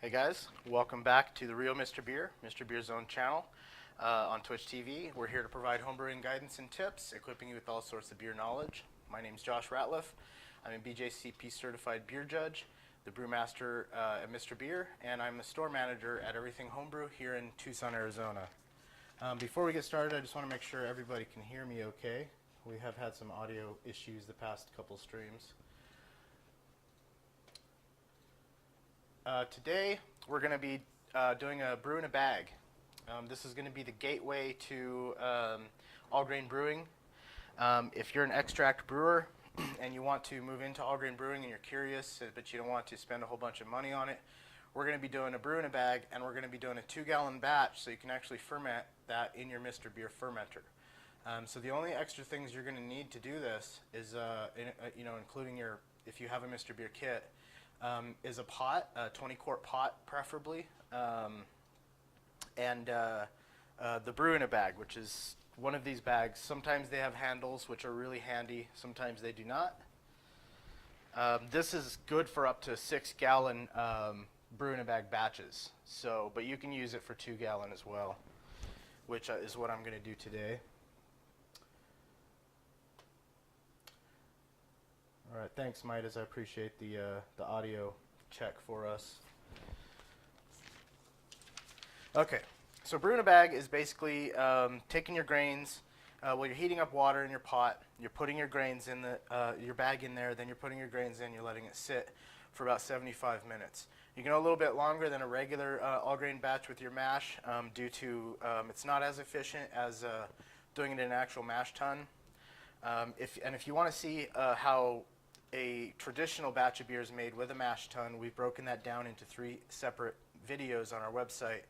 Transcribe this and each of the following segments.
Hey guys, welcome back to the real Mr. Beer, Mr. Beer's own channel on Twitch TV. We're here to provide homebrewing guidance and tips, equipping you with all sorts of beer knowledge. My name's Josh Ratliff. I'm a BJCP certified beer judge, the brewmaster at Mr. Beer, and I'm the store manager at Everything Homebrew here in Tucson, Arizona. Before we get started, I just want to make sure everybody can hear me okay. We have had some audio issues the past couple streams. Today we're going to be doing a brew in a bag. This is going to be the gateway to all grain brewing. If you're an extract brewer and you want to move into all grain brewing and you're curious but you don't want to spend a whole bunch of money on it, we're going to be doing a brew in a bag, and we're going to be doing a 2-gallon batch so you can actually ferment that in your Mr. Beer fermenter. So the only extra things you're going to need to do this is including your, if you have a Mr. Beer kit, is a pot, a 20-quart pot preferably, and the brew in a bag, which is one of these bags. Sometimes they have handles, which are really handy. Sometimes they do not. This is good for up to 6-gallon brew in a bag batches. So, but you can use it for 2-gallon as well, which is what I'm going to do today. All right, thanks, Midas. I appreciate the audio check for us. Okay, so brew in a bag is basically taking your grains. While you're heating up water in your pot, you're putting your grains in your bag in there. Then you're putting your grains in. You're letting it sit for about 75 minutes. You can go a little bit longer than a regular all grain batch with your mash due to it's not as efficient as doing it in an actual mash tun. If you want to see how a traditional batch of beer is made with a mash tun, we've broken that down into 3 separate videos on our website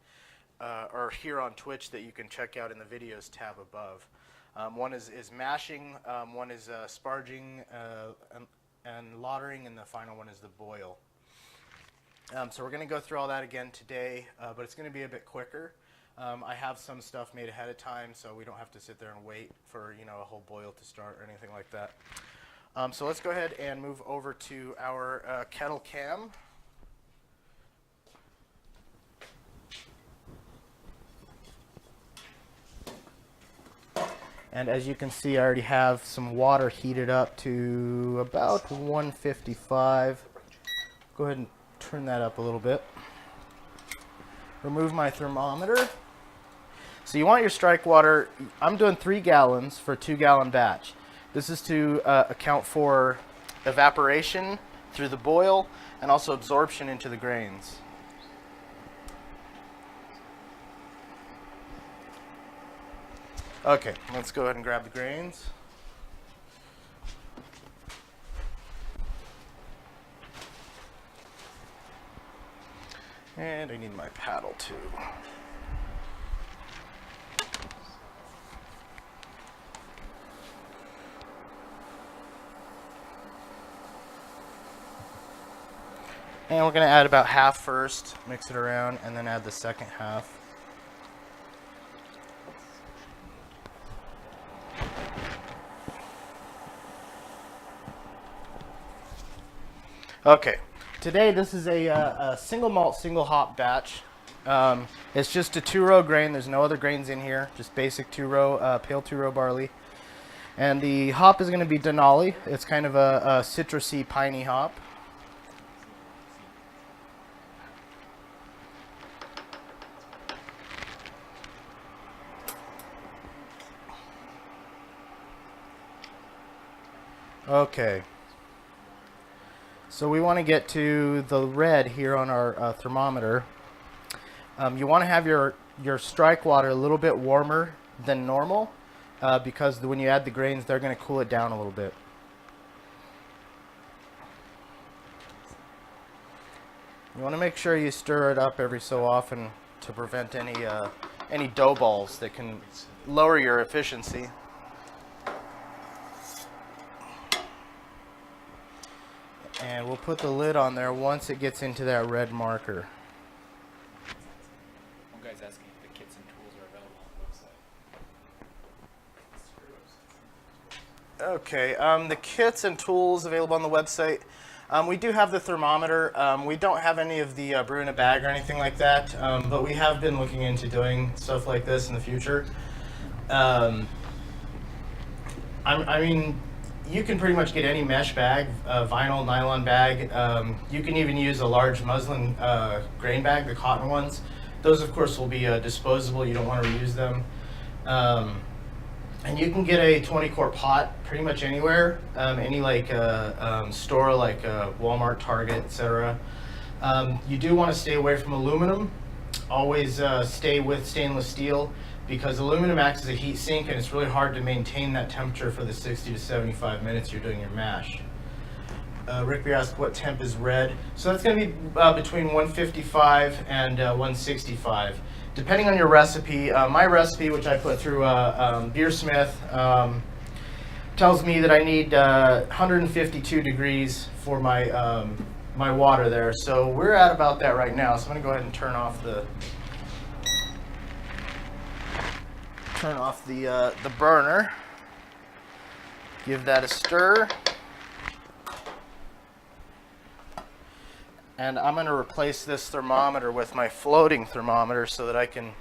or here on Twitch that you can check out in the videos tab above. One is mashing, one is sparging and lautering, and the final one is the boil. So we're going to go through all that again today, but it's going to be a bit quicker. I have some stuff made ahead of time, so we don't have to sit there and wait for a whole boil to start or anything like that. So let's go ahead and move over to our kettle cam. And as you can see, I already have some water heated up to about 155. Go ahead and turn that up a little bit. Remove my thermometer. So you want your strike water, I'm doing 3 gallons for a 2-gallon batch. This is to account for evaporation through the boil and also absorption into the grains. Okay, let's go ahead and grab the grains. And I need my paddle too. And we're going to add about half first, mix it around, and then add the second half. Okay, today this is a single malt, single hop batch. It's just a 2-row grain. There's no other grains in here, just basic 2-row, pale 2-row barley. And the hop is going to be Denali. It's kind of a citrusy, piney hop. Okay, so we want to get to the red here on our thermometer. You want to have your strike water a little bit warmer than normal because when you add the grains, they're going to cool it down a little bit. You want to make sure you stir it up every so often to prevent any dough balls that can lower your efficiency. And we'll put the lid on there once it gets into that red marker. One guy's asking if the kits and tools are available on the website. Okay, the kits and tools available on the website. We do have the thermometer. We don't have any of the brew in a bag or anything like that, but we have been looking into doing stuff like this in the future. I mean, you can pretty much get any mesh bag, vinyl, nylon bag. You can even use a large muslin grain bag, the cotton ones. Those, of course, will be disposable. You don't want to reuse them. And you can get a 20-quart pot pretty much anywhere, any like store like Walmart, Target, etc. You do want to stay away from aluminum. Always stay with stainless steel because aluminum acts as a heat sink and it's really hard to maintain that temperature for the 60 to 75 minutes you're doing your mash. Rick Beer asked what temp is red. So that's going to be between 155 and 165. Depending on your recipe, my recipe, which I put through Beersmith, tells me that I need 152 degrees for my my water there. So we're at about that right now. So I'm going to go ahead and turn off the burner. Give that a stir. And I'm going to replace this thermometer with my floating thermometer so that I can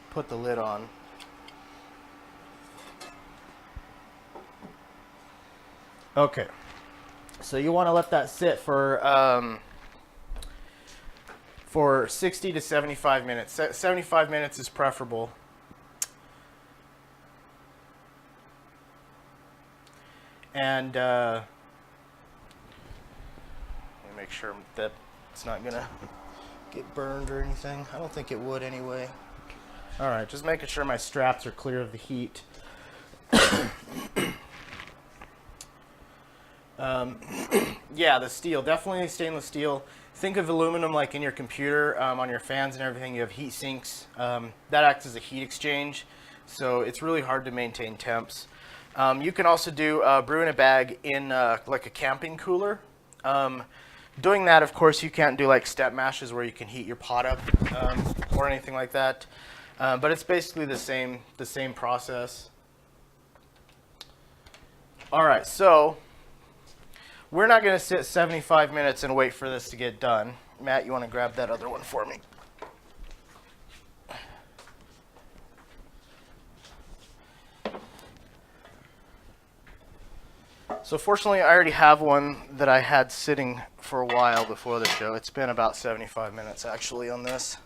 put the lid on. Okay, so you want to let that sit for 60 to 75 minutes. 75 minutes is preferable. And let me make sure that it's not gonna get burned or anything. I don't think it would anyway. All right, just making sure my straps are clear of the heat. Yeah, the steel, definitely stainless steel. Think of aluminum like in your computer, on your fans and everything. You have heat sinks. That acts as a heat exchange, so it's really hard to maintain temps. You can also do brew in a bag in like a camping cooler. Doing that, of course, you can't do like step mashes where you can heat your pot up or anything like that. But it's basically the same process. All right, so we're not going to sit 75 minutes and wait for this to get done. Matt, you want to grab that other one for me? So fortunately, I already have one that I had sitting for a while before the show. It's been about 75 minutes actually on this.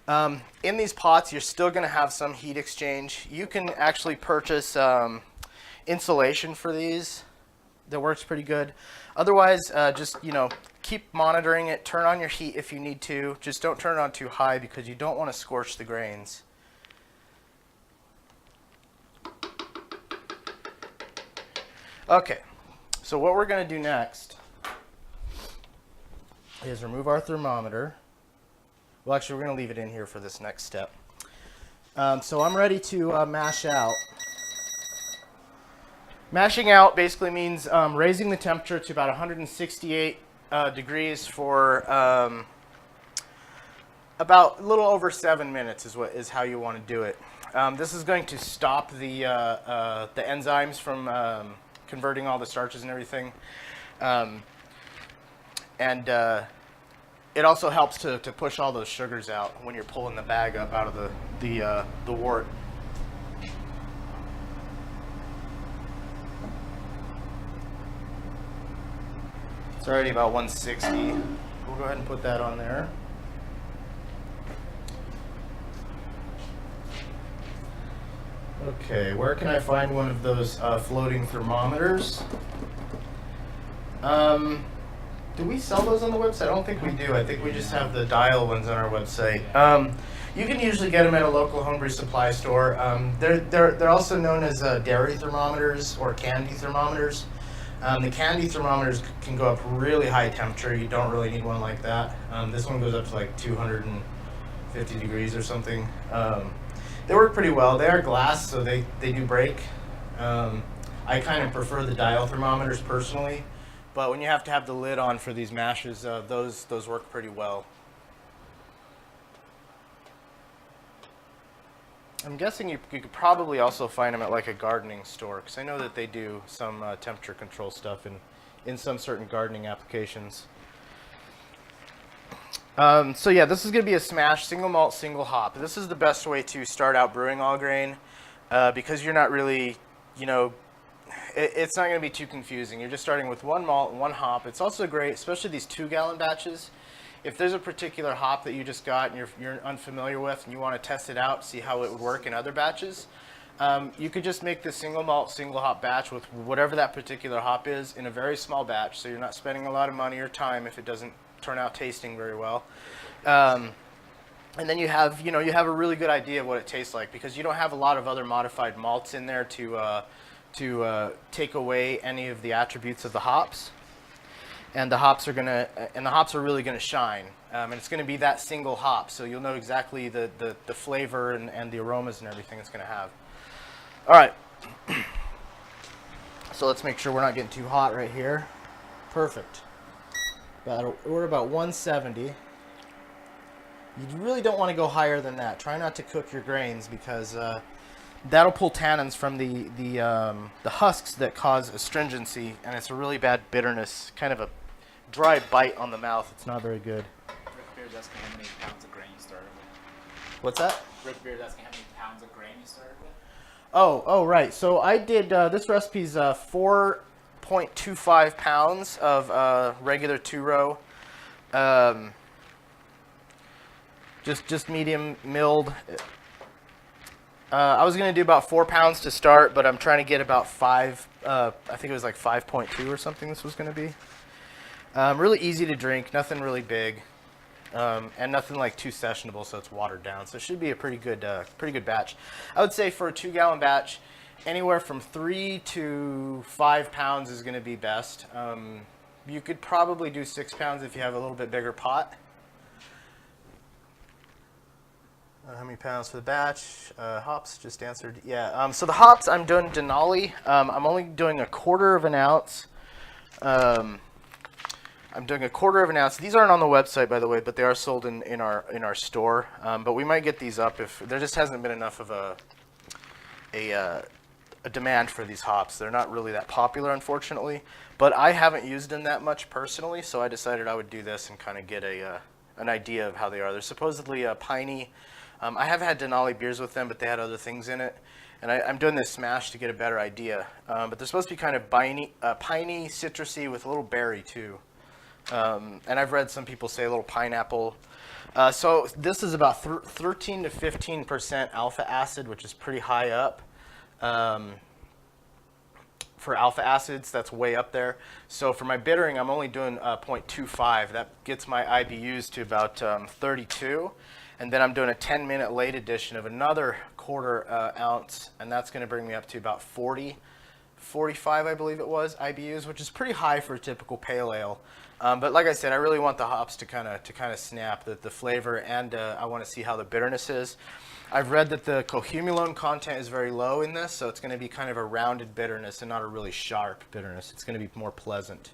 In these pots, you're still going to have some heat exchange. You can actually purchase insulation for these that works pretty good. Otherwise, just keep monitoring it. Turn on your heat if you need to. Just don't turn it on too high because you don't want to scorch the grains. Okay, so what we're going to do next is remove our thermometer. Well, actually, we're going to leave it in here for this next step. So I'm ready to mash out. Mashing out basically means raising the temperature to about 168 degrees for about a little over 7 minutes is how you want to do it. This is going to stop the enzymes from converting all the starches and everything. It also helps to push all those sugars out when you're pulling the bag up out of the wort. It's already about 160. We'll go ahead and put that on there. Okay, where can I find one of those floating thermometers? Do we sell those on the website? I don't think we do. I think we just have the dial ones on our website. You can usually get them at a local homebrew supply store. They're also known as dairy thermometers or candy thermometers. The candy thermometers can go up really high temperature. You don't really need one like that. This one goes up to like 250 degrees or something. They work pretty well. They are glass, so they do break. I kind of prefer the dial thermometers personally, but when you have to have the lid on for these mashes, those work pretty well. I'm guessing you could probably also find them at like a gardening store, because I know that they do some temperature control stuff in some certain gardening applications. So yeah, this is going to be a smash single malt, single hop. This is the best way to start out brewing all grain because you're not really, you know, it's not going to be too confusing. You're just starting with one malt and one hop. It's also great, especially these 2-gallon batches. If there's a particular hop that you just got and you're unfamiliar with and you want to test it out, see how it would work in other batches, you could just make this single malt, single hop batch with whatever that particular hop is in a very small batch, so you're not spending a lot of money or time if it doesn't turn out tasting very well. And then you have a really good idea of what it tastes like because you don't have a lot of other modified malts in there to take away any of the attributes of the hops. And the hops are really gonna shine, and it's gonna be that single hop, so you'll know exactly the flavor and the aromas and everything it's gonna have. All right, so let's make sure we're not getting too hot right here. Perfect. We're about 170. You really don't want to go higher than that. Try not to cook your grains because that'll pull tannins from the husks that cause astringency, and it's a really bad bitterness, kind of a dry bite on the mouth. It's not very good. Rick Beer's asking how many pounds of grain you started with. What's that? Rick Beer's asking how many pounds of grain you started with. Oh, right. So I did, this recipe's 4.25 pounds of regular 2-row, just medium milled. I was going to do about 4 pounds to start, but I'm trying to get about 5, I think it was like 5.2 or something this was going to be. Really easy to drink, nothing really big, and nothing like too sessionable, so it's watered down. So it should be a pretty good batch. I would say for a 2-gallon batch, anywhere from 3 to 5 pounds is going to be best. You could probably do 6 pounds if you have a little bit bigger pot. How many pounds for the batch? Hops, just answered. Yeah. So the hops, I'm doing Denali. I'm only doing 1/4 of an ounce. I'm doing 1/4 of an ounce. These aren't on the website, by the way, but they are sold in our store. But we might get these up if there just hasn't been enough of a demand for these hops. They're not really that popular, unfortunately. But I haven't used them that much personally, so I decided I would do this and kind of get an idea of how they are. They're supposedly piney. I have had Denali beers with them, but they had other things in it. And I'm doing this smash to get a better idea. But they're supposed to be kind of piney, citrusy with a little berry too. And I've read some people say a little pineapple. So this is about 13 to 15% alpha acid, which is pretty high up. For alpha acids, that's way up there. So for my bittering, I'm only doing 0.25. That gets my IBUs to about 32. And then I'm doing a 10-minute late addition of another 1/4 ounce, and that's going to bring me up to about 45, I believe it was, IBUs, which is pretty high for a typical pale ale. But like I said, I really want the hops to kind of snap the flavor, and I want to see how the bitterness is. I've read that the cohumulone content is very low in this, so it's going to be kind of a rounded bitterness and not a really sharp bitterness. It's going to be more pleasant.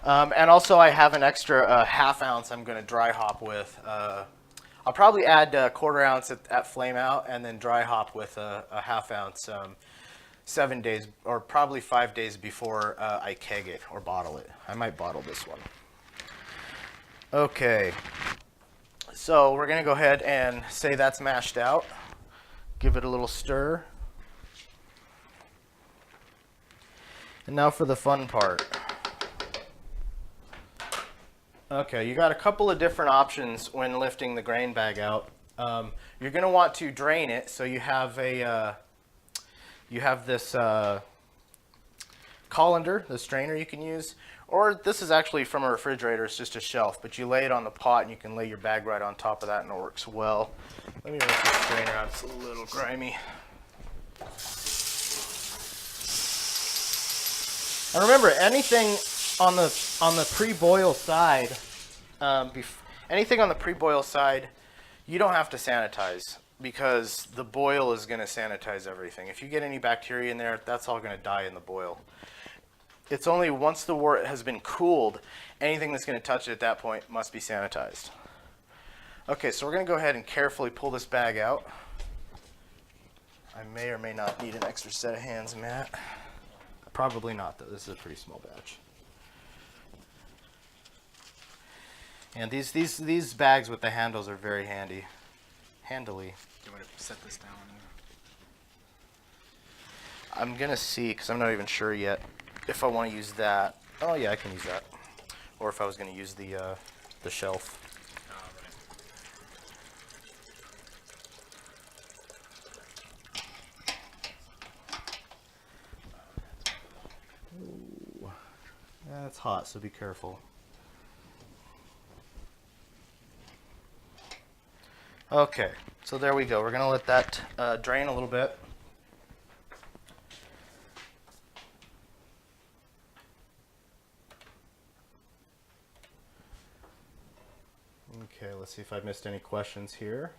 And also I have an extra 1/2 ounce I'm going to dry hop with. I'll probably add 1/4 ounce at flame out and then dry hop with a 1/2 ounce 7 days or probably 5 days before I keg it or bottle it. I might bottle this one. Okay, so we're going to go ahead and say that's mashed out. Give it a little stir. And now for the fun part. Okay, you got a couple of different options when lifting the grain bag out. You're going to want to drain it, so you have this colander, the strainer you can use, or this is actually from a refrigerator. It's just a shelf, but you lay it on the pot and you can lay your bag right on top of that, and it works well. Let me rinse the strainer out. It's a little grimy. And remember, anything on the pre-boil side, anything on the pre-boil side, you don't have to sanitize because the boil is going to sanitize everything. If you get any bacteria in there, that's all going to die in the boil. It's only once the wort has been cooled, anything that's going to touch it at that point must be sanitized. Okay, so we're going to go ahead and carefully pull this bag out. I may or may not need an extra set of hands, Matt. Probably not, though. This is a pretty small batch. And these bags with the handles are very handily. Do you want to set this down? I'm gonna see, because I'm not even sure yet if I want to use that. Oh yeah, I can use that. Or if I was gonna use the shelf. Ooh. That's hot, so be careful. Okay, so there we go. We're gonna let that drain a little bit. Okay, let's see if I missed any questions here.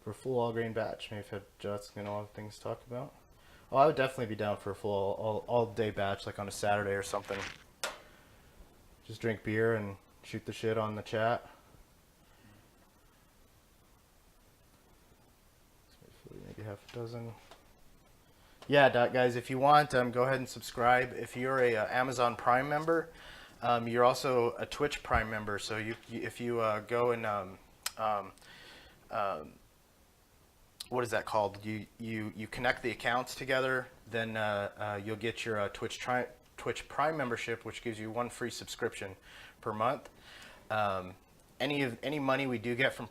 For a full all-grain batch, maybe if I have Justin and all the things to talk about. Oh, I would definitely be down for a full all-day batch, like on a Saturday or something. Just drink beer and shoot the shit on the chat. Maybe half a dozen. Yeah, guys, if you want, go ahead and subscribe. If you're a Amazon Prime member, you're also a Twitch Prime member. So if you go and what is that called? You connect the accounts together, then you'll get your Twitch Prime membership, which gives you 1 free subscription per month. Any money we do get from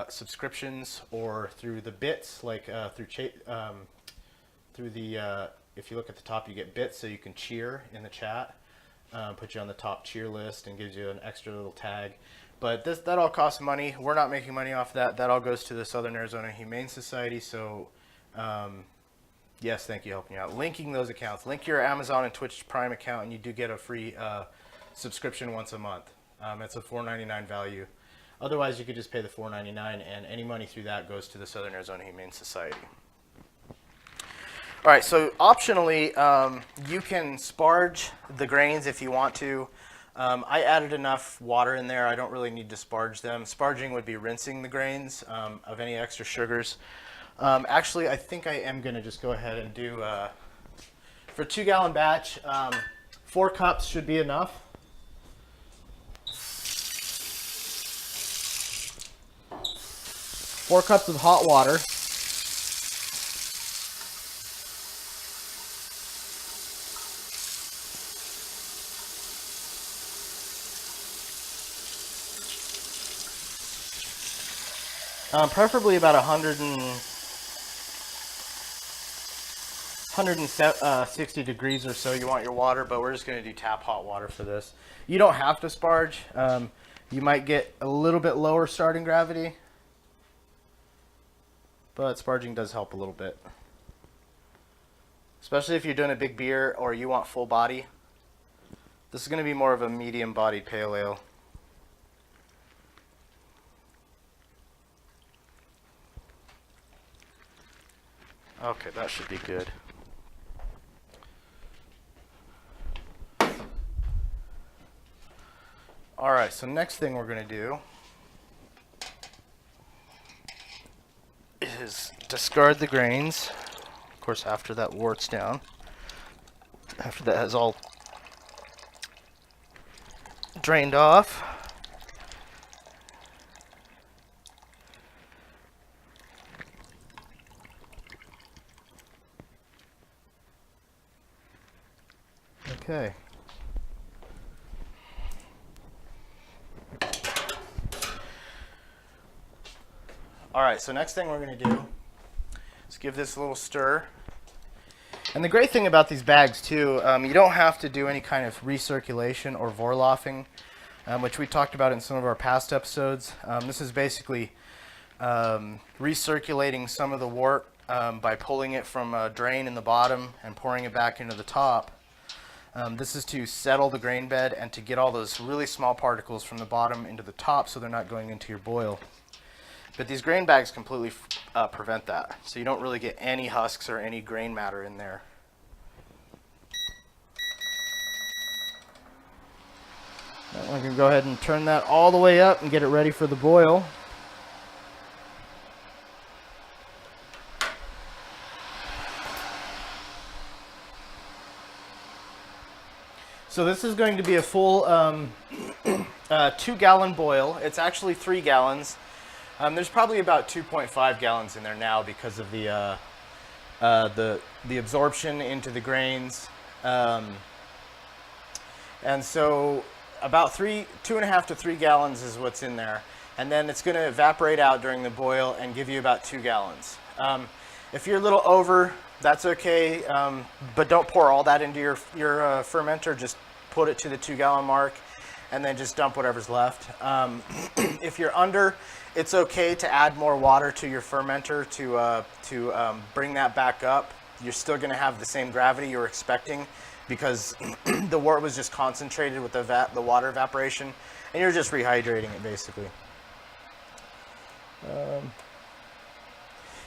subscriptions or through the bits, like through the if you look at the top, you get bits, so you can cheer in the chat, put you on the top cheer list, and gives you an extra little tag. But that all costs money. We're not making money off that. That all goes to the Southern Arizona Humane Society. So, yes, thank you for helping out. Linking those accounts. Link your Amazon and Twitch Prime account, and you do get a free subscription once a month. It's a $4.99 value. Otherwise, you could just pay the $4.99, and any money through that goes to the Southern Arizona Humane Society. All right, so optionally, you can sparge the grains if you want to. I added enough water in there. I don't really need to sparge them. Sparging would be rinsing the grains of any extra sugars. Actually, I think I am going to just go ahead and do, for a 2-gallon batch, 4 cups should be enough. 4 cups of hot water. Preferably about 160 degrees or so you want your water, but we're just going to do tap hot water for this. You don't have to sparge. You might get a little bit lower starting gravity, but sparging does help a little bit. Especially if you're doing a big beer or you want full body. This is going to be more of a medium-bodied pale ale. Okay, that should be good. All right, so next thing we're going to do is discard the grains. Of course, after that wart's down. After that has all drained off. Okay. All right, so next thing we're going to do is give this a little stir. And the great thing about these bags too, you don't have to do any kind of recirculation or vorlaughing, which we talked about in some of our past episodes. This is basically recirculating some of the wort by pulling it from a drain in the bottom and pouring it back into the top. This is to settle the grain bed and to get all those really small particles from the bottom into the top so they're not going into your boil. But these grain bags completely prevent that, so you don't really get any husks or any grain matter in there. Now we can go ahead and turn that all the way up and get it ready for the boil. So this is going to be a full 2-gallon boil. It's actually 3 gallons. There's probably about 2.5 gallons in there now because of the absorption into the grains. And so about 2.5 to 3 gallons is what's in there. And then it's going to evaporate out during the boil and give you about 2 gallons. If you're a little over, that's okay, but don't pour all that into your fermenter. Just put it to the 2-gallon mark and then just dump whatever's left. If you're under, it's okay to add more water to your fermenter to bring that back up. You're still going to have the same gravity you were expecting because the wort was just concentrated with the water evaporation, and you're just rehydrating it basically.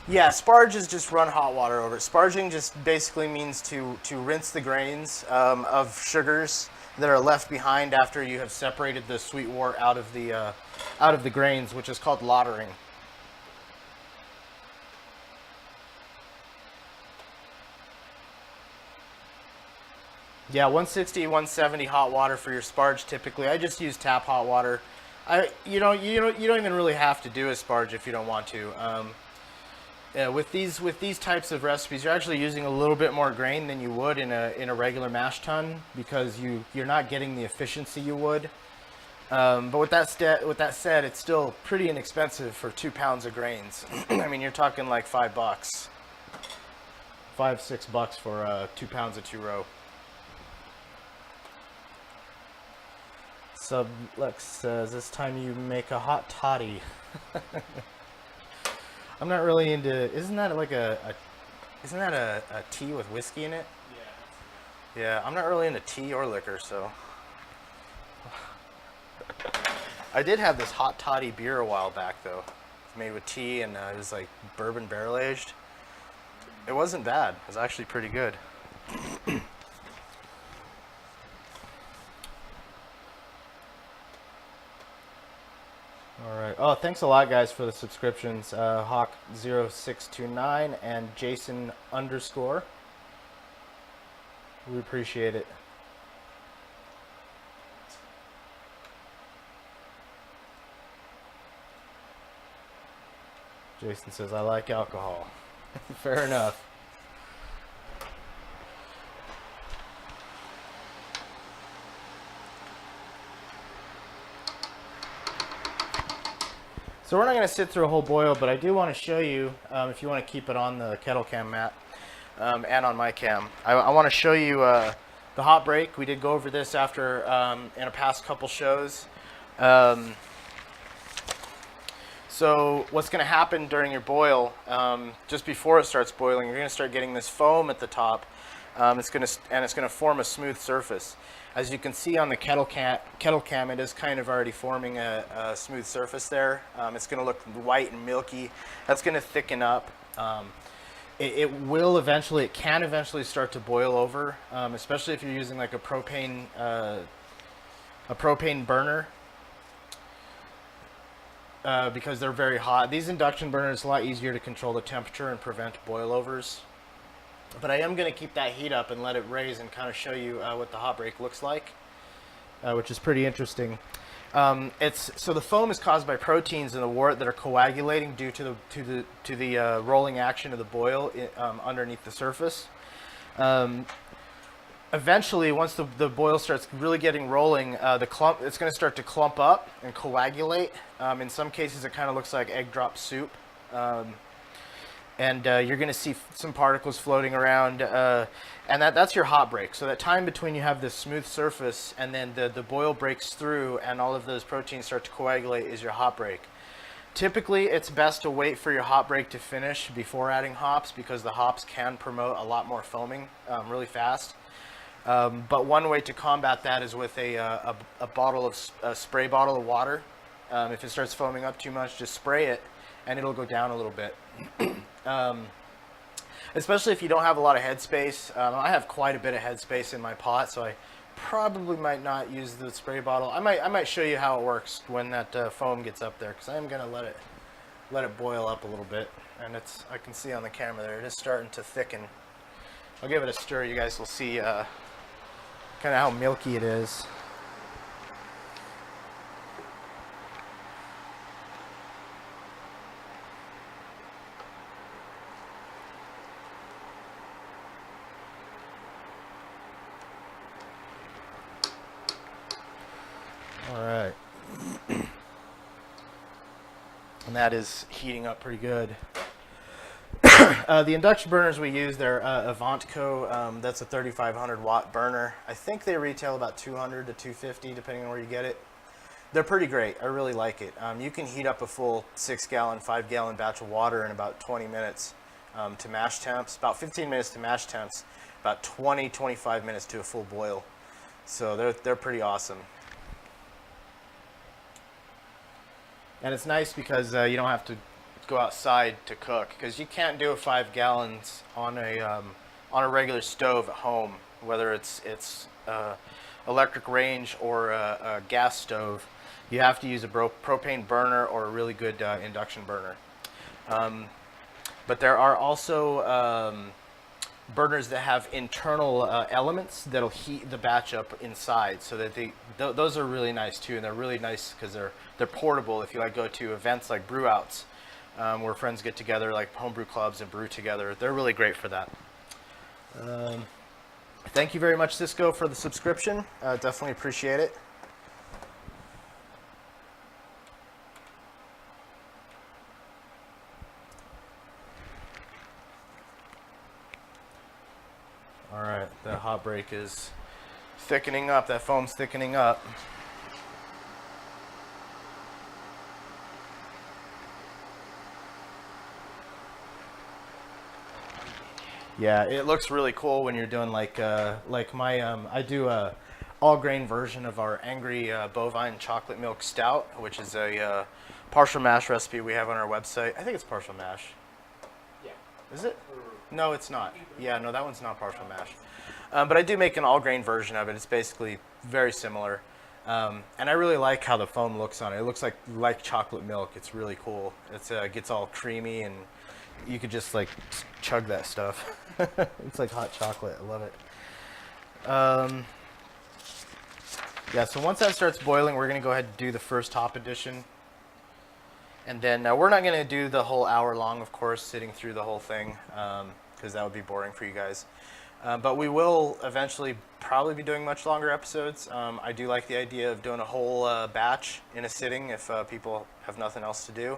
Yeah, sparge is just run hot water over it. Sparging just basically means to rinse the grains of sugars that are left behind after you have separated the sweet wort out of the grains, which is called lautering. Yeah, 160, 170 hot water for your sparge typically. I just use tap hot water. You don't even really have to do a sparge if you don't want to. With these types of recipes, you're actually using a little bit more grain than you would in a regular mash tun because you're not getting the efficiency you would. But with that said, it's still pretty inexpensive for 2 pounds of grains. I mean, you're talking like $5, $5-6 for 2 pounds of 2-row. Sublex says, this time you make a hot toddy. I'm not really into, isn't that a tea with whiskey in it? Yeah. Yeah, I'm not really into tea or liquor, so. I did have this hot toddy beer a while back though. It's made with tea and it was like bourbon barrel aged. It wasn't bad, it was actually pretty good. All right. Oh, thanks a lot, guys, for the subscriptions. Hawk0629 and Jason _. We appreciate it. Jason says, I like alcohol. Fair enough. So we're not going to sit through a whole boil, but I do want to show you, if you want to keep it on the kettle cam, Matt, and on my cam, I want to show you the hot break. We did go over this after in a past couple shows. So what's going to happen during your boil, just before it starts boiling, you're going to start getting this foam at the top. It's going to form a smooth surface. As you can see on the kettle cam, it is kind of already forming a smooth surface there. It's going to look white and milky. That's going to thicken up. It can eventually start to boil over, especially if you're using like a propane burner, because they're very hot. These induction burners are a lot easier to control the temperature and prevent boilovers. But I am going to keep that heat up and let it raise and kind of show you what the hot break looks like, which is pretty interesting. So the foam is caused by proteins in the wort that are coagulating due to the rolling action of the boil underneath the surface. Eventually, once the boil starts really getting rolling, it's going to start to clump up and coagulate. In some cases, it kind of looks like egg drop soup. And you're going to see some particles floating around, and that's your hot break. So that time between you have this smooth surface and then the boil breaks through and all of those proteins start to coagulate is your hot break. Typically, it's best to wait for your hot break to finish before adding hops because the hops can promote a lot more foaming really fast. But one way to combat that is with a spray bottle of water. If it starts foaming up too much, just spray it and it'll go down a little bit. Especially if you don't have a lot of headspace. I have quite a bit of headspace in my pot, so I probably might not use the spray bottle. I might show you how it works when that foam gets up there, because I am going to let it boil up a little bit, and I can see on the camera there it is starting to thicken. I'll give it a stir. You guys will see kind of how milky it is. All right. And that is heating up pretty good. The induction burners we use, they're Avantco. That's a 3,500 watt burner. I think they retail about 200 to 250 depending on where you get it. They're pretty great. I really like it. You can heat up a full 6-gallon, 5-gallon batch of water in about 20 minutes to mash temps, about 15 minutes to mash temps, about 20, 25 minutes to a full boil. So they're pretty awesome. And it's nice because you don't have to go outside to cook, because you can't do a 5 gallons on a regular stove at home, whether it's electric range or a gas stove. You have to use a propane burner or a really good induction burner. But there are also burners that have internal elements that'll heat the batch up inside, so that those are really nice too, and they're really nice because they're portable. If you like go to events like brew outs, where friends get together, like homebrew clubs, and brew together, they're really great for that. Thank you very much, Cisco, for the subscription. Definitely appreciate it. All right, that hot break is thickening up. That foam's thickening up. Yeah, it looks really cool when you're doing like my I do a all grain version of our Angry Bovine Chocolate Milk Stout, which is a partial mash recipe we have on our website. I think it's partial mash. Yeah. Is it? No, it's not. Yeah, no, that one's not partial mash. But I do make an all grain version of it. It's basically very similar. And I really like how the foam looks on it. It looks like chocolate milk. It's really cool. It's gets all creamy, and you could just like chug that stuff. It's like hot chocolate. I love it. Yeah, so once that starts boiling, we're going to go ahead and do the first hop addition. And then we're not going to do the whole hour long, of course, sitting through the whole thing, because that would be boring for you guys. But we will eventually probably be doing much longer episodes. I do like the idea of doing a whole batch in a sitting if people have nothing else to do.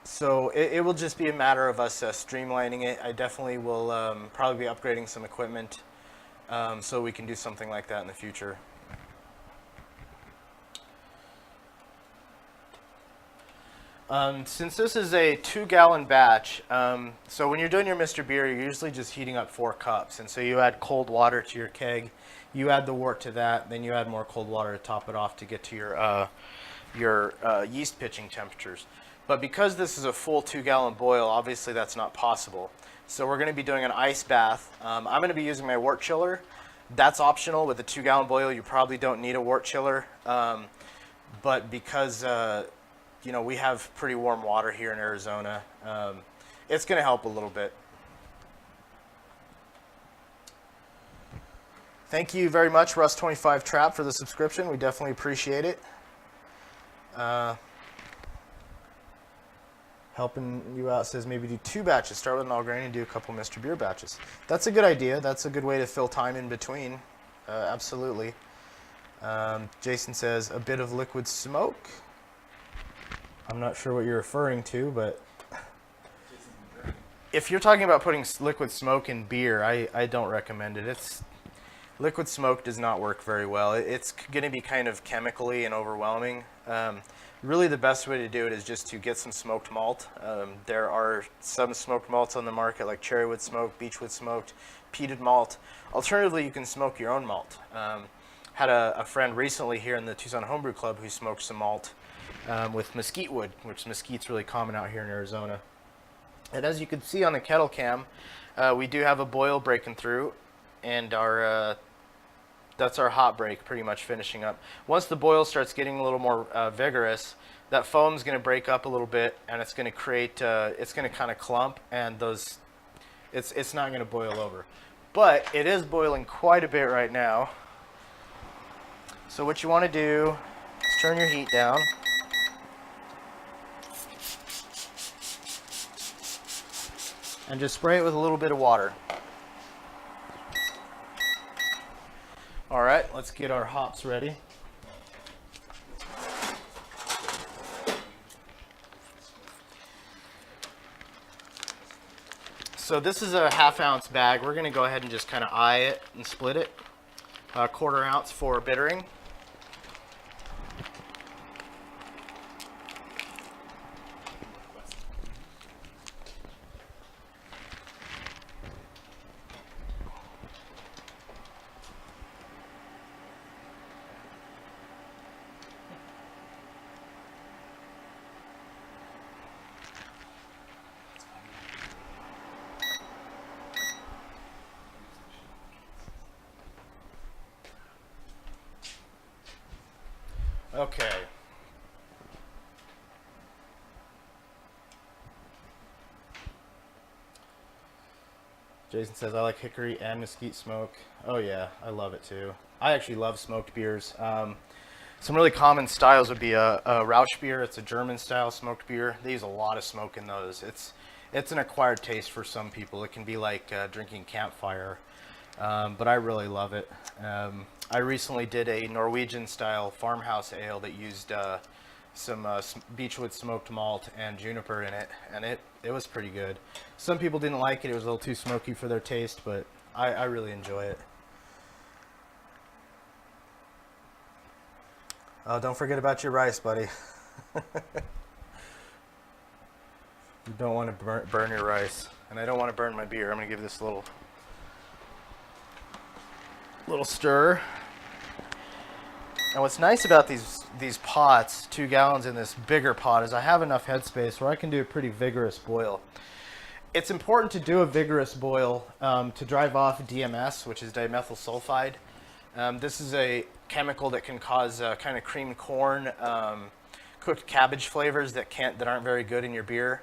So it will just be a matter of us streamlining it. I definitely will probably be upgrading some equipment so we can do something like that in the future. Since this is a 2-gallon batch, so when you're doing your Mr.Beer, you're usually just heating up 4 cups. And so you add cold water to your keg, you add the wort to that, then you add more cold water to top it off to get to your yeast pitching temperatures. But because this is a full 2-gallon boil, obviously that's not possible. So we're going to be doing an ice bath. I'm going to be using my wort chiller. That's optional. With a 2-gallon boil, you probably don't need a wort chiller. But because you know, we have pretty warm water here in Arizona, it's going to help a little bit. Thank you very much, Russ25 Trap, for the subscription. We definitely appreciate it. Helping you out says maybe do 2 batches. Start with an all grain and do a couple Mr.Beer batches. That's a good idea. That's a good way to fill time in between. Absolutely. Jason says a bit of liquid smoke. I'm not sure what you're referring to, but if you're talking about putting liquid smoke in beer, I don't recommend it. Liquid smoke does not work very well. It's going to be kind of chemically and overwhelming. Really, the best way to do it is just to get some smoked malt. There are some smoked malts on the market, like cherrywood smoked, beechwood smoked, peated malt. Alternatively, you can smoke your own malt. Had a friend recently here in the Tucson Homebrew Club who smoked some malt with mesquite wood, which mesquite's really common out here in Arizona. And as you can see on the kettle cam, we do have a boil breaking through, and that's our hot break pretty much finishing up. Once the boil starts getting a little more vigorous, that foam's going to break up a little bit, and it's going to create, it's going to kind of clump, and it's not going to boil over. but it is boiling quite a bit right now. So what you want to do is turn your heat down. And just spray it with a little bit of water. All right, let's get our hops ready. So this is a 1/2 ounce bag. We're gonna go ahead and just kind of eye it and split it. 1/4 ounce for bittering. Okay. Jason says, I like hickory and mesquite smoke. Oh yeah, I love it too. I actually love smoked beers. Some really common styles would be a Rausch beer. It's a German style smoked beer. They use a lot of smoke in those. It's an acquired taste for some people. It can be like drinking campfire, but I really love it. I recently did a Norwegian style farmhouse ale that used some beechwood smoked malt and juniper in it, and it was pretty good. Some people didn't like it. It was a little too smoky for their taste, but I really enjoy it. Oh, don't forget about your rice, buddy. You don't want to burn your rice, and I don't want to burn my beer. I'm going to give this a little stir. And what's nice about these pots, 2 gallons in this bigger pot, is I have enough headspace where I can do a pretty vigorous boil. It's important to do a vigorous boil to drive off DMS, which is dimethyl sulfide. This is a chemical that can cause kind of creamed corn, cooked cabbage flavors that aren't very good in your beer.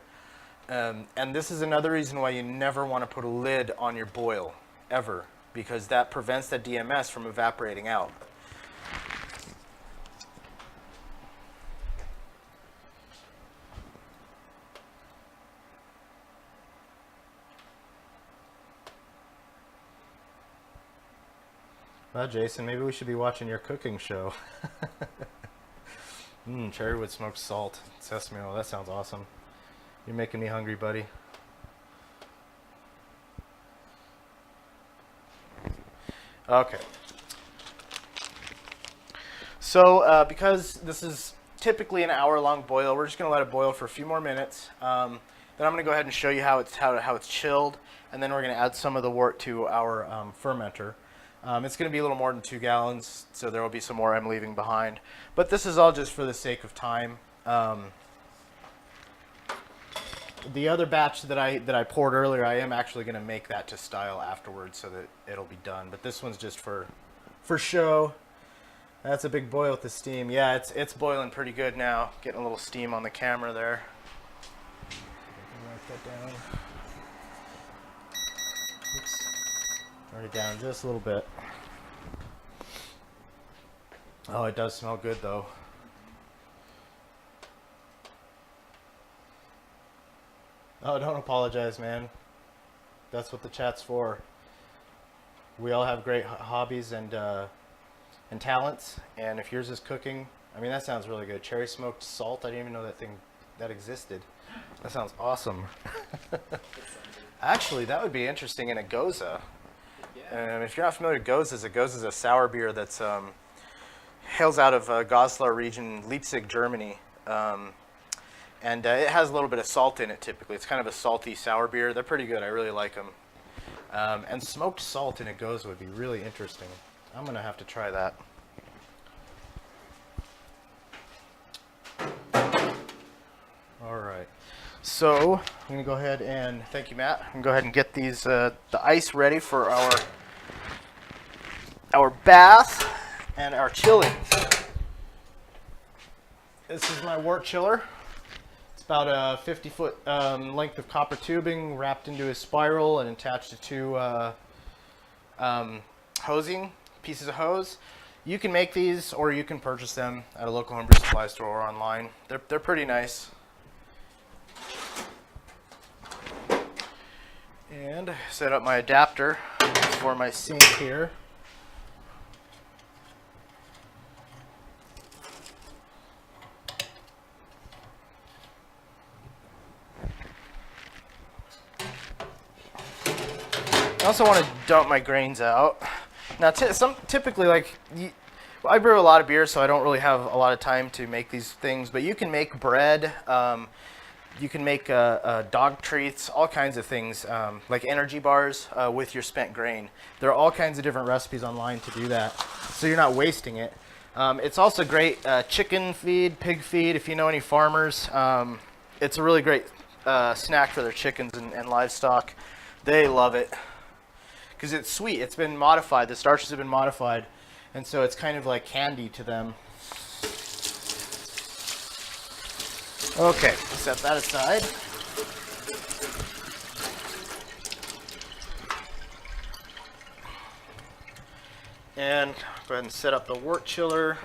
And this is another reason why you never want to put a lid on your boil, ever, because that prevents that DMS from evaporating out. Well, Jason, maybe we should be watching your cooking show. Cherrywood smoked salt, sesame oil. That sounds awesome. You're making me hungry, buddy. Okay. So because this is typically an hour-long boil, we're just going to let it boil for a few more minutes. Then I'm going to go ahead and show you how it's chilled, and then we're going to add some of the wort to our fermenter. It's going to be a little more than 2 gallons, so there will be some more I'm leaving behind. But this is all just for the sake of time. The other batch that I poured earlier, I am actually going to make that to style afterwards so that it'll be done. But this one's just for show. That's a big boil with the steam. Yeah, it's boiling pretty good now. Getting a little steam on the camera there. Write that down. Oops. Turn it down just a little bit. Oh, it does smell good though. Oh, don't apologize, man. That's what the chat's for. We all have great hobbies and talents, and if yours is cooking, I mean, that sounds really good. Cherry smoked salt, I didn't even know that existed. That sounds awesome. Actually, that would be interesting in a Goza. If you're not familiar with Gozas, a Goza is a sour beer that's hails out of Goslar region, Leipzig, Germany. And it has a little bit of salt in it typically. It's kind of a salty sour beer. They're pretty good. I really like them. And smoked salt in a Goza would be really interesting. I'm going to have to try that. All right. So I'm going to go ahead and, thank you, Matt. I'm going to go ahead and get these the ice ready for our bath and our chilling. This is my wort chiller. It's about a 50-foot length of copper tubing wrapped into a spiral and attached to two hosing, pieces of hose. You can make these, or you can purchase them at a local homebrew supply store or online. They're pretty nice. And set up my adapter for my sink here. I also want to dump my grains out. Now, typically, like, I brew a lot of beer, so I don't really have a lot of time to make these things. But you can make bread. You can make dog treats, all kinds of things, like energy bars with your spent grain. There are all kinds of different recipes online to do that, so you're not wasting it. It's also great chicken feed, pig feed, if you know any farmers. It's a really great snack for their chickens and livestock. They love it because it's sweet. It's been modified. The starches have been modified, and so it's kind of like candy to them. Okay, set that aside. And go ahead and set up the wort chiller.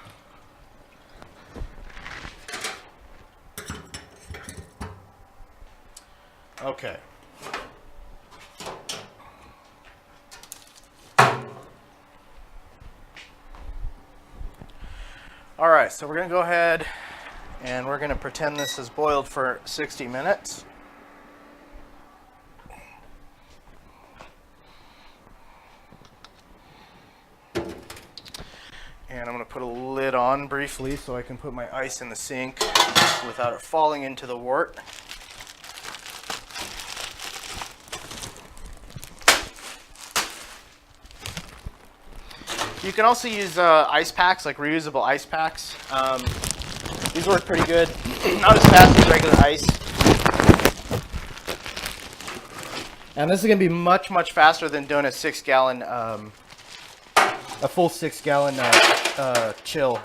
Okay. All right, so we're going to go ahead and we're going to pretend this has boiled for 60 minutes. And I'm going to put a lid on briefly so I can put my ice in the sink without it falling into the wort. You can also use ice packs, like reusable ice packs. These work pretty good. Not as fast as regular ice. And this is going to be much, much faster than doing a 6-gallon, a full 6-gallon chill.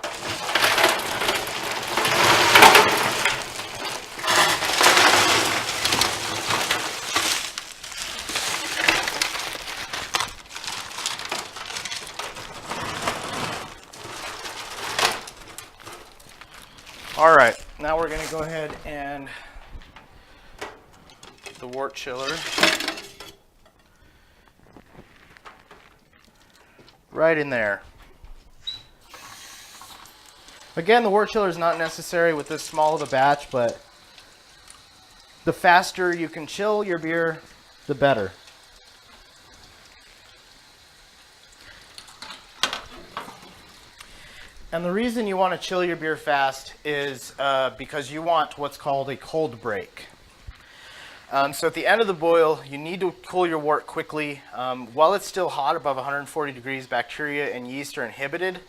All right, now we're going to go ahead and the wort chiller right in there. Again, the wort chiller is not necessary with this small of a batch, but the faster you can chill your beer, the better. And the reason you want to chill your beer fast is because you want what's called a cold break. So at the end of the boil, you need to cool your wort quickly. While it's still hot, above 140 degrees, bacteria and yeast are inhibited,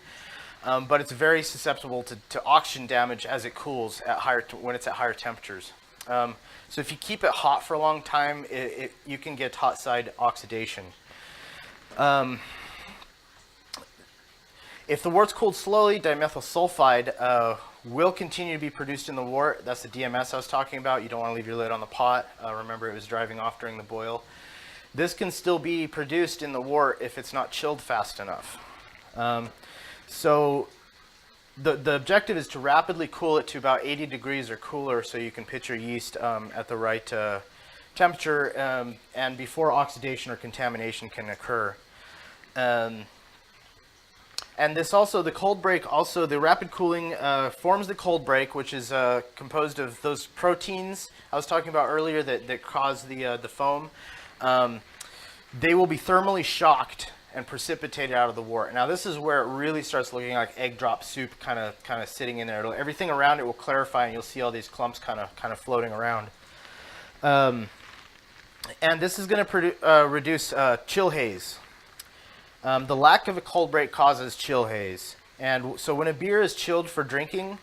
but it's very susceptible to oxygen damage as it cools at when it's at higher temperatures. So if you keep it hot for a long time, you can get hot side oxidation. If the wort's cooled slowly, dimethyl sulfide will continue to be produced in the wort. That's the DMS I was talking about. You don't want to leave your lid on the pot. Remember, it was driving off during the boil. This can still be produced in the wort if it's not chilled fast enough. So the objective is to rapidly cool it to about 80 degrees or cooler so you can pitch your yeast at the right temperature and before oxidation or contamination can occur. And this also, the cold break, also the rapid cooling forms the cold break, which is composed of those proteins I was talking about earlier that cause the foam. They will be thermally shocked and precipitated out of the wort. Now this is where it really starts looking like egg drop soup, kind of sitting in there. Everything around it will clarify, and you'll see all these clumps kind of floating around. And this is going to reduce chill haze. The lack of a cold break causes chill haze. And so when a beer is chilled for drinking,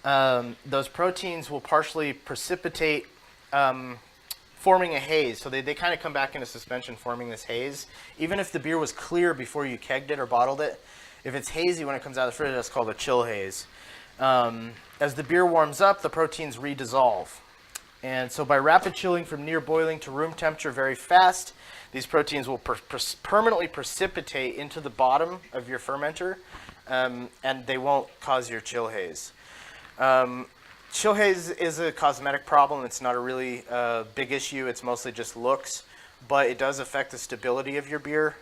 those proteins will partially precipitate, forming a haze. So they kind of come back into suspension, forming this haze. Even if the beer was clear before you kegged it or bottled it, if it's hazy when it comes out of the fridge, that's called a chill haze. As the beer warms up, the proteins redissolve. And so by rapid chilling from near boiling to room temperature very fast, these proteins will permanently precipitate into the bottom of your fermenter, and they won't cause your chill haze. Chill haze is a cosmetic problem. It's not a really big issue. It's mostly just looks, but it does affect the stability of your beer.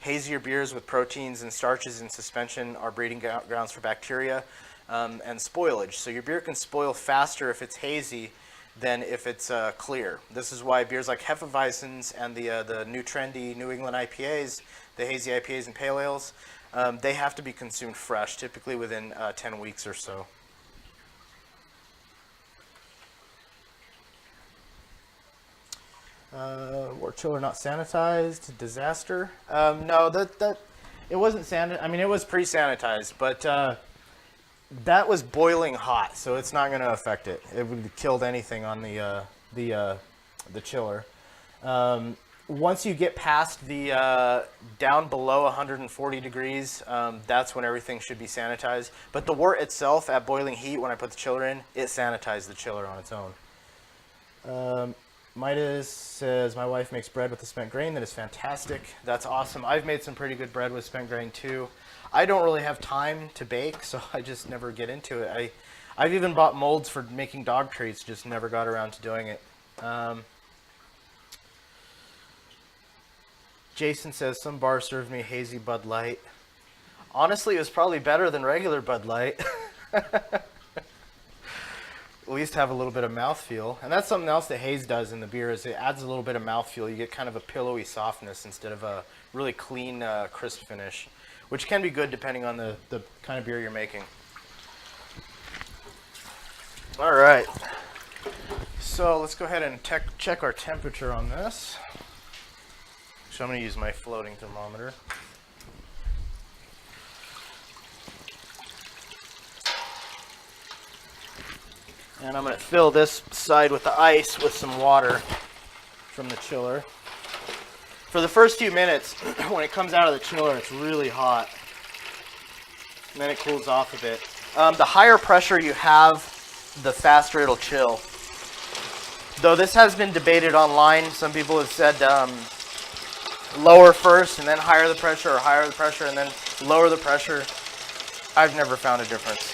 Hazier beers with proteins and starches in suspension are breeding grounds for bacteria and spoilage. So your beer can spoil faster if it's hazy than if it's clear. This is why beers like Hefeweizens and the new trendy New England IPAs, the hazy IPAs and pale ales, they have to be consumed fresh, typically within 10 weeks or so. Or chiller not sanitized, disaster. No, that it wasn't sanitized. I mean, it was pre-sanitized, but that was boiling hot, so it's not going to affect it. It would have killed anything on the chiller. Once you get past the down below 140 degrees, that's when everything should be sanitized. But the wort itself at boiling heat, when I put the chiller in, it sanitized the chiller on its own. Midas says, my wife makes bread with the spent grain. That is fantastic. That's awesome. I've made some pretty good bread with spent grain too. I don't really have time to bake, so I just never get into it. I've even bought molds for making dog treats, just never got around to doing it. Jason says, some bar served me hazy Bud Light. Honestly, it was probably better than regular Bud Light. At least have a little bit of mouthfeel. And that's something else that haze does in the beer, is it adds a little bit of mouthfeel. You get kind of a pillowy softness instead of a really clean, crisp finish, which can be good depending on the kind of beer you're making. All right. So let's go ahead and check our temperature on this. So I'm going to use my floating thermometer. And I'm going to fill this side with the ice with some water from the chiller. For the first few minutes, when it comes out of the chiller, it's really hot. And then it cools off a bit. The higher pressure you have, the faster it'll chill. Though this has been debated online. Some people have said lower first and then higher the pressure, or higher the pressure and then lower the pressure. I've never found a difference.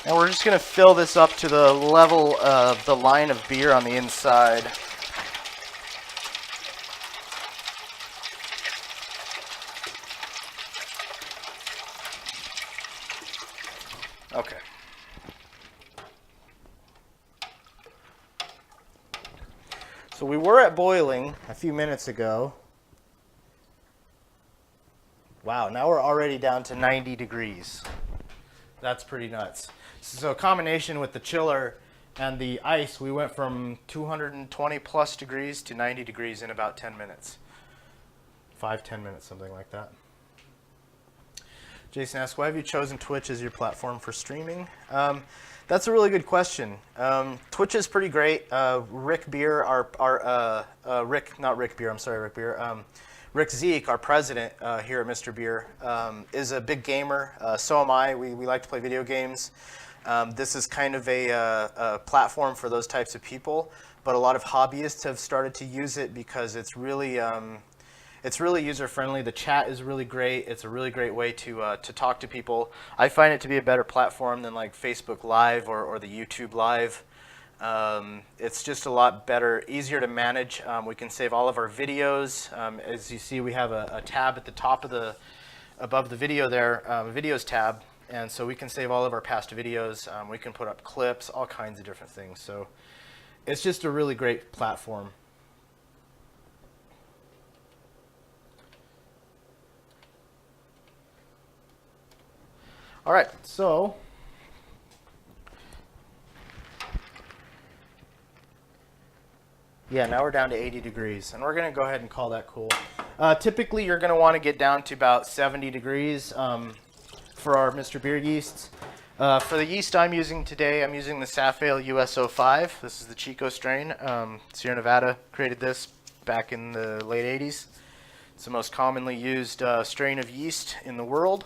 And we're just going to fill this up to the level of the line of beer on the inside. Okay. So we were at boiling a few minutes ago. Wow, now we're already down to 90 degrees. That's pretty nuts. So a combination with the chiller and the ice, we went from 220 plus degrees to 90 degrees in about 10 minutes. 5-10 minutes, something like that. Jason asks, why have you chosen Twitch as your platform for streaming? That's a really good question. Twitch is pretty great. Rick Beer, Rick Zeek, our president here at Mr.Beer, is a big gamer. So am I. We like to play video games. This is kind of a platform for those types of people, but a lot of hobbyists have started to use it because it's really user-friendly. The chat is really great. It's a really great way to talk to people. I find it to be a better platform than like Facebook Live or the YouTube Live. It's just a lot better, easier to manage. We can save all of our videos. As you see, we have a tab at the top of above the video there, videos tab. And so we can save all of our past videos. We can put up clips, all kinds of different things. So it's just a really great platform. All right, so yeah, now we're down to 80 degrees, and we're going to go ahead and call that cool. Typically, you're going to want to get down to about 70 degrees for our Mr. Beer yeasts. For the yeast I'm using today, I'm using the Safale US05. This is the Chico strain. Sierra Nevada created this back in the late 80s. It's the most commonly used strain of yeast in the world.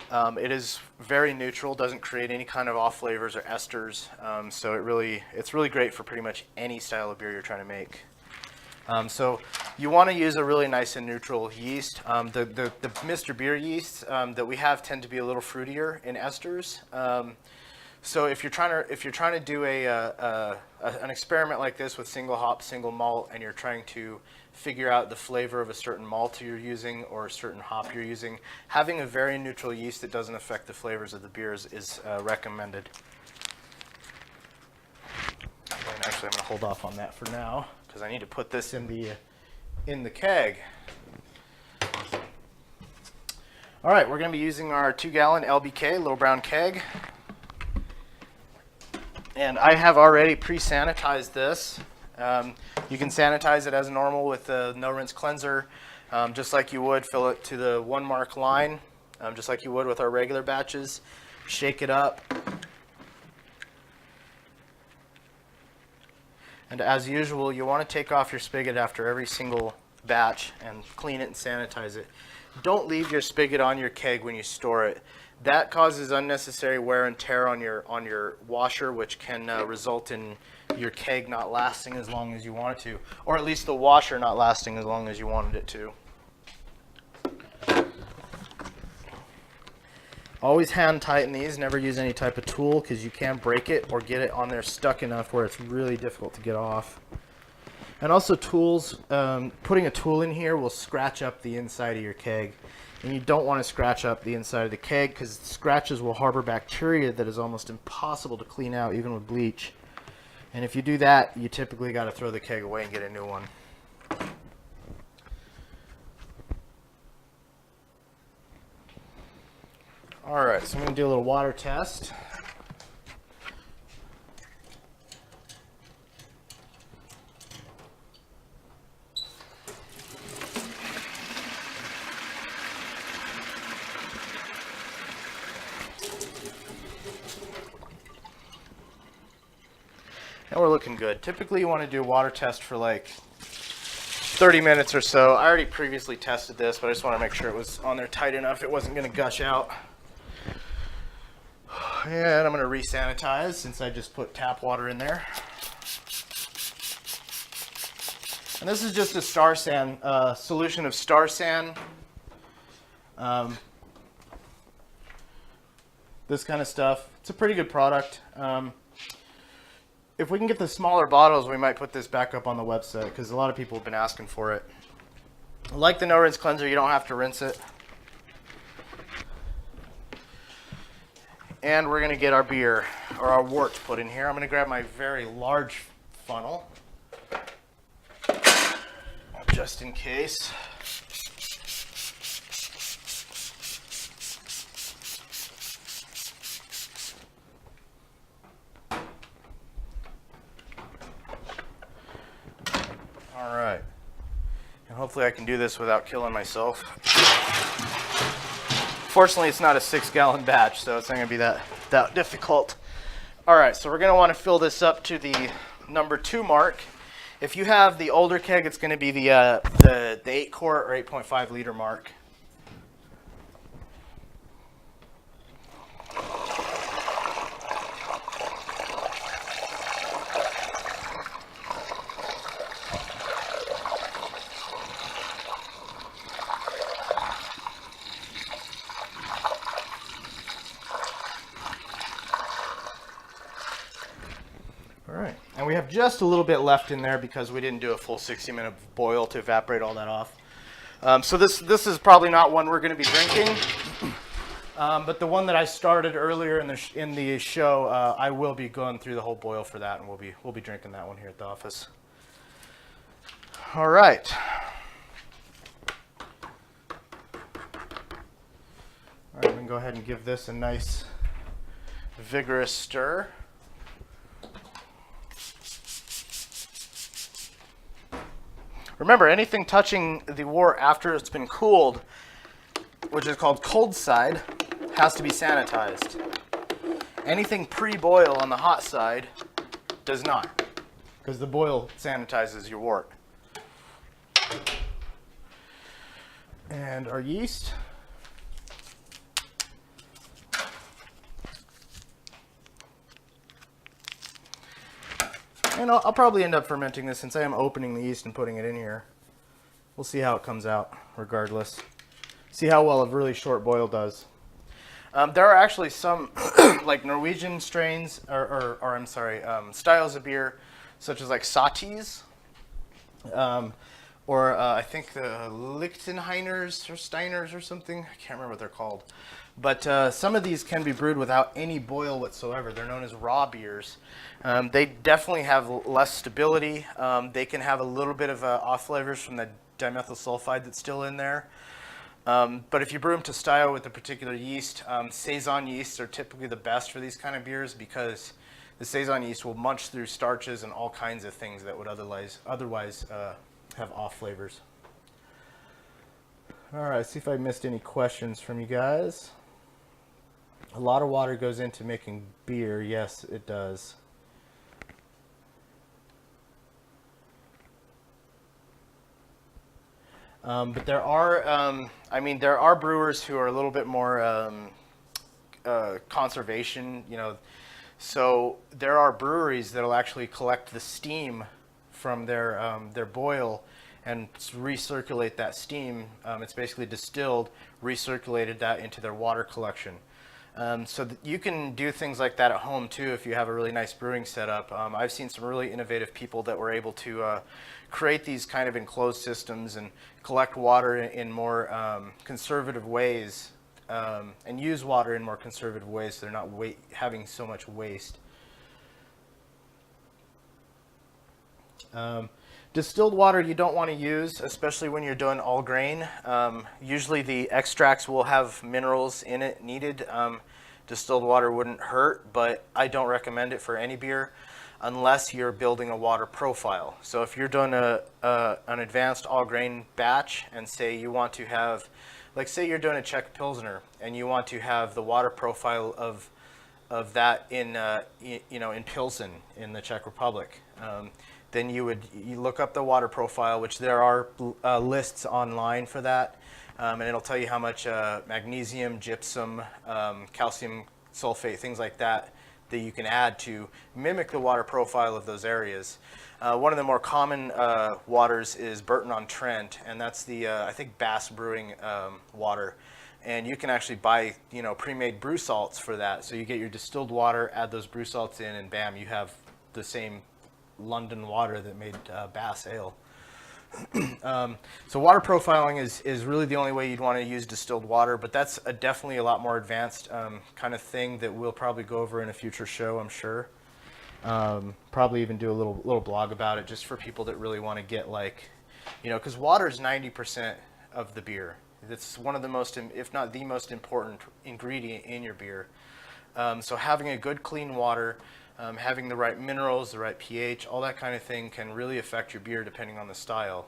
It is very neutral, doesn't create any kind of off flavors or esters, so it's really great for pretty much any style of beer you're trying to make. So you want to use a really nice and neutral yeast. The Mr.Beer yeasts that we have tend to be a little fruitier in esters. So if you're trying to do an experiment like this with single hop, single malt, and you're trying to figure out the flavor of a certain malt you're using or a certain hop you're using, having a very neutral yeast that doesn't affect the flavors of the beers is recommended. Actually, I'm going to hold off on that for now because I need to put this in the keg. All right, we're going to be using our 2-gallon LBK, Little Brown Keg. And I have already pre-sanitized this. You can sanitize it as normal with the no rinse cleanser, just like you would. Fill it to the 1 mark line, just like you would with our regular batches. Shake it up. And as usual, you want to take off your spigot after every single batch and clean it and sanitize it. Don't leave your spigot on your keg when you store it. That causes unnecessary wear and tear on your washer, which can result in your keg not lasting as long as you want it to, or at least the washer not lasting as long as you wanted it to. Always hand tighten these, never use any type of tool because you can break it or get it on there stuck enough where it's really difficult to get off. And also tools, putting a tool in here will scratch up the inside of your keg. And you don't want to scratch up the inside of the keg because scratches will harbor bacteria that is almost impossible to clean out even with bleach. And if you do that, you typically got to throw the keg away and get a new one. All right, so I'm going to do a little water test. And we're looking good. Typically you want to do a water test for like 30 minutes or so. I already previously tested this, but I just want to make sure it was on there tight enough it wasn't going to gush out. And I'm going to re-sanitize since I just put tap water in there. And this is just a Star San, solution of Star San. This kind of stuff. It's a pretty good product. If we can get the smaller bottles, we might put this back up on the website because a lot of people have been asking for it. Like the no rinse cleanser, you don't have to rinse it. And we're going to get our beer, or our wort, put in here. I'm going to grab my very large funnel, just in case. All right. And hopefully I can do this without killing myself. Fortunately, it's not a 6-gallon batch, so it's not going to be that difficult. All right, so we're going to want to fill this up to the number 2 mark. If you have the older keg, it's going to be the 8-quart or 8.5 liter mark. Alright, and we have just a little bit left in there because we didn't do a full 60-minute boil to evaporate all that off. So this is probably not one we're going to be drinking, but the one that I started earlier in the show, I will be going through the whole boil for that, and we'll be drinking that one here at the office. All right. All right, we can go ahead and give this a nice vigorous stir. Remember, anything touching the wort after it's been cooled, which is called cold side, has to be sanitized. Anything pre-boil on the hot side does not, because the boil sanitizes your wort. And our yeast. And I'll probably end up fermenting this since I am opening the yeast and putting it in here. We'll see how it comes out regardless. See how well a really short boil does. There are actually some like Norwegian strains, or I'm sorry, styles of beer, such as like Satis, or I think the Lichtenheiners or Steiners or something. I can't remember what they're called. But some of these can be brewed without any boil whatsoever. They're known as raw beers. They definitely have less stability. They can have a little bit of off flavors from the dimethyl sulfide that's still in there. But if you brew them to style with a particular yeast, Saison yeasts are typically the best for these kind of beers because the Saison yeast will munch through starches and all kinds of things that would otherwise have off flavors. All right, see if I missed any questions from you guys. A lot of water goes into making beer. Yes, it does. But there are, there are brewers who are a little bit more conservation, So there are breweries that'll actually collect the steam from their boil and recirculate that steam. It's basically distilled, recirculated that into their water collection. So you can do things like that at home too if you have a really nice brewing setup. I've seen some really innovative people that were able to create these kind of enclosed systems and collect water in more conservative ways and use water in more conservative ways so they're not having so much waste. Distilled water you don't want to use, especially when you're doing all grain. Usually the extracts will have minerals in it needed. Distilled water wouldn't hurt, but I don't recommend it for any beer unless you're building a water profile. So if you're doing an advanced all grain batch and say you want to have, like say you're doing a Czech Pilsner and you want to have the water profile of that in Pilsen in the Czech Republic. Then you look up the water profile, which there are lists online for that, and it'll tell you how much magnesium, gypsum, calcium sulfate, things like that you can add to mimic the water profile of those areas. One of the more common waters is Burton-on-Trent, and that's the I think Bass Brewing water. And you can actually buy pre-made brew salts for that. So you get your distilled water, add those brew salts in, and bam, you have the same London water that made Bass Ale. So water profiling is really the only way you'd want to use distilled water, but that's definitely a lot more advanced kind of thing that we'll probably go over in a future show, I'm sure. Probably even do a little blog about it just for people that really want to get because water is 90% of the beer. It's one of the most, if not the most important ingredient in your beer. So having a good clean water, having the right minerals, the right pH, all that kind of thing can really affect your beer depending on the style.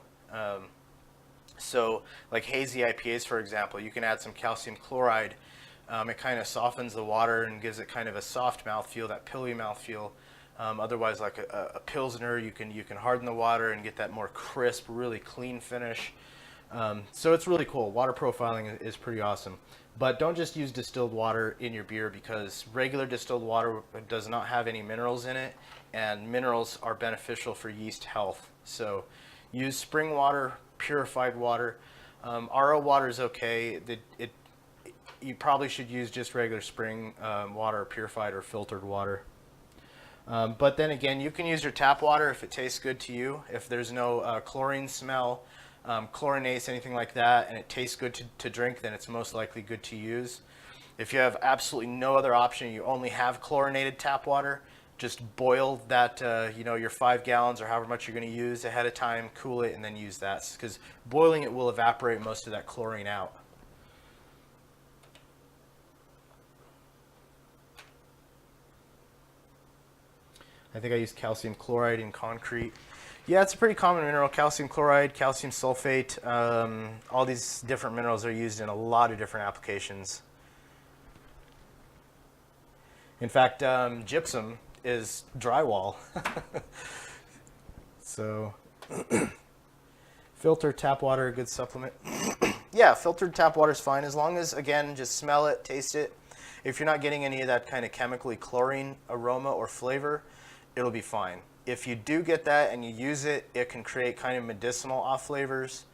So like hazy IPAs, for example, you can add some calcium chloride. It kind of softens the water and gives it kind of a soft mouthfeel, that pilly mouthfeel. Otherwise, like a Pilsner, you can harden the water and get that more crisp, really clean finish. So it's really cool. Water profiling is pretty awesome. But don't just use distilled water in your beer because regular distilled water does not have any minerals in it, and minerals are beneficial for yeast health. So use spring water, purified water. RO water is okay. You probably should use just regular spring water, purified or filtered water. But then again, you can use your tap water if it tastes good to you. If there's no chlorine smell, chlorinase, anything like that, and it tastes good to drink, then it's most likely good to use. If you have absolutely no other option, you only have chlorinated tap water, just boil that, your 5 gallons or however much you're going to use ahead of time, cool it, and then use that, because boiling it will evaporate most of that chlorine out. I think I used calcium chloride in concrete. Yeah, it's a pretty common mineral, calcium chloride, calcium sulfate. All these different minerals are used in a lot of different applications. In fact, gypsum is drywall. So, filtered tap water, a good supplement. Yeah, filtered tap water is fine as long as, again, just smell it, taste it. If you're not getting any of that kind of chemically chlorine aroma or flavor, it'll be fine. If you do get that and you use it, it can create kind of medicinal off flavors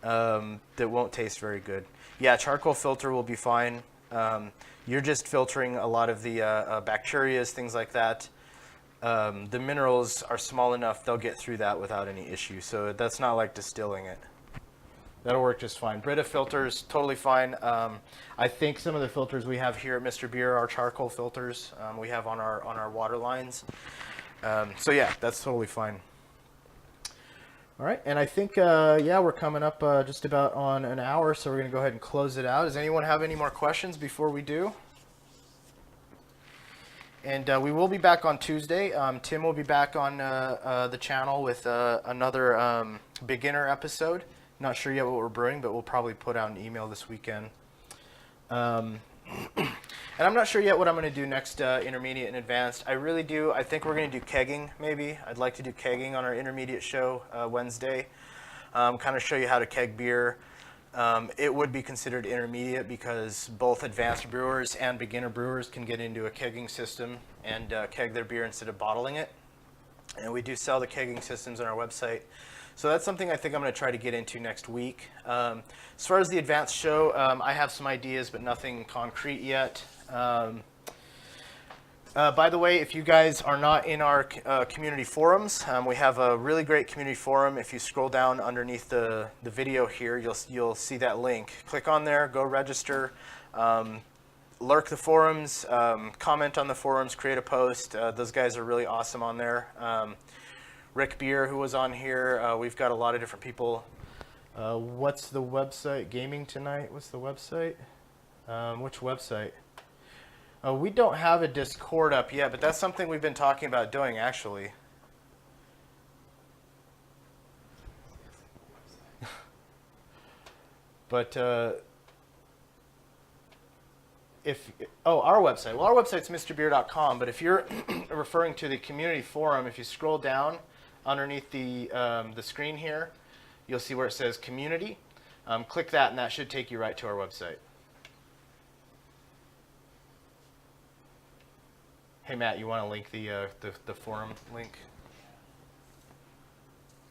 that won't taste very good. Yeah, charcoal filter will be fine. You're just filtering a lot of the bacteria, things like that. The minerals are small enough, they'll get through that without any issue. So that's not like distilling it. That'll work just fine. Brita filters, totally fine. I think some of the filters we have here at Mr.Beer are charcoal filters we have on our water lines. So yeah, that's totally fine. All right, and I think, yeah, we're coming up just about on an hour, so we're going to go ahead and close it out. Does anyone have any more questions before we do? And we will be back on Tuesday. Tim will be back on the channel with another beginner episode. Not sure yet what we're brewing, but we'll probably put out an email this weekend. And I'm not sure yet what I'm going to do next, intermediate and advanced. I think we're going to do kegging, maybe. I'd like to do kegging on our intermediate show Wednesday. Kind of show you how to keg beer. It would be considered intermediate because both advanced brewers and beginner brewers can get into a kegging system and keg their beer instead of bottling it. And we do sell the kegging systems on our website. So that's something I think I'm going to try to get into next week. As far as the advanced show, I have some ideas, but nothing concrete yet. By the way, if you guys are not in our community forums, we have a really great community forum. If you scroll down underneath the video here, you'll see that link. Click on there, go register, lurk the forums, comment on the forums, create a post. Those guys are really awesome on there. Rick Beer, who was on here, we've got a lot of different people. What's the website? Gaming Tonight, what's the website? Which website? We don't have a Discord up yet, but that's something we've been talking about doing, actually. But our website. Well, our website's Mr.Beer.com, but if you're referring to the community forum, if you scroll down underneath the screen here, you'll see where it says community. Click that, and that should take you right to our website. Hey Matt, you want to link the forum link?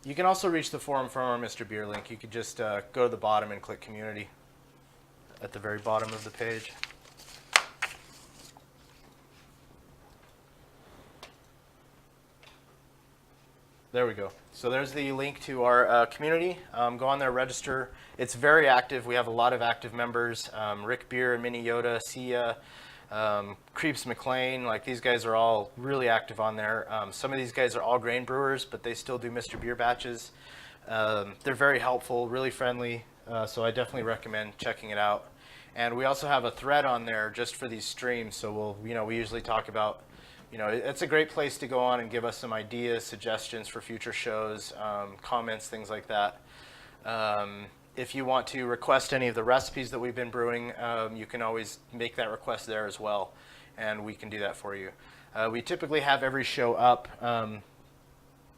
You can also reach the forum from our Mr. Beer link. You could just go to the bottom and click community at the very bottom of the page. There we go. So there's the link to our community. Go on there, register. It's very active. We have a lot of active members. Rick Beer, Mini Yoda, Sia, Creeps McLean, like these guys are all really active on there. Some of these guys are all grain brewers, but they still do Mr. Beer batches. They're very helpful, really friendly, so I definitely recommend checking it out. And we also have a thread on there just for these streams, so we usually talk about, it's a great place to go on and give us some ideas, suggestions for future shows, comments, things like that. If you want to request any of the recipes that we've been brewing, you can always make that request there as well, and we can do that for you. We typically have every show up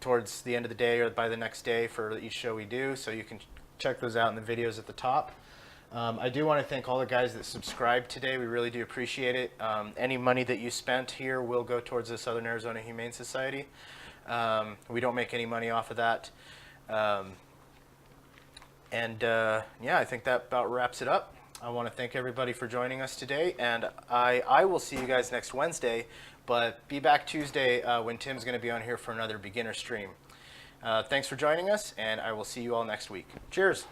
towards the end of the day or by the next day for each show we do, so you can check those out in the videos at the top. I do want to thank all the guys that subscribed today. We really do appreciate it. Any money that you spent here will go towards the Southern Arizona Humane Society. We don't make any money off of that. Yeah, I think that about wraps it up. I want to thank everybody for joining us today, and I will see you guys next Wednesday, but be back Tuesday when Tim's going to be on here for another beginner stream. Thanks for joining us, and I will see you all next week. Cheers.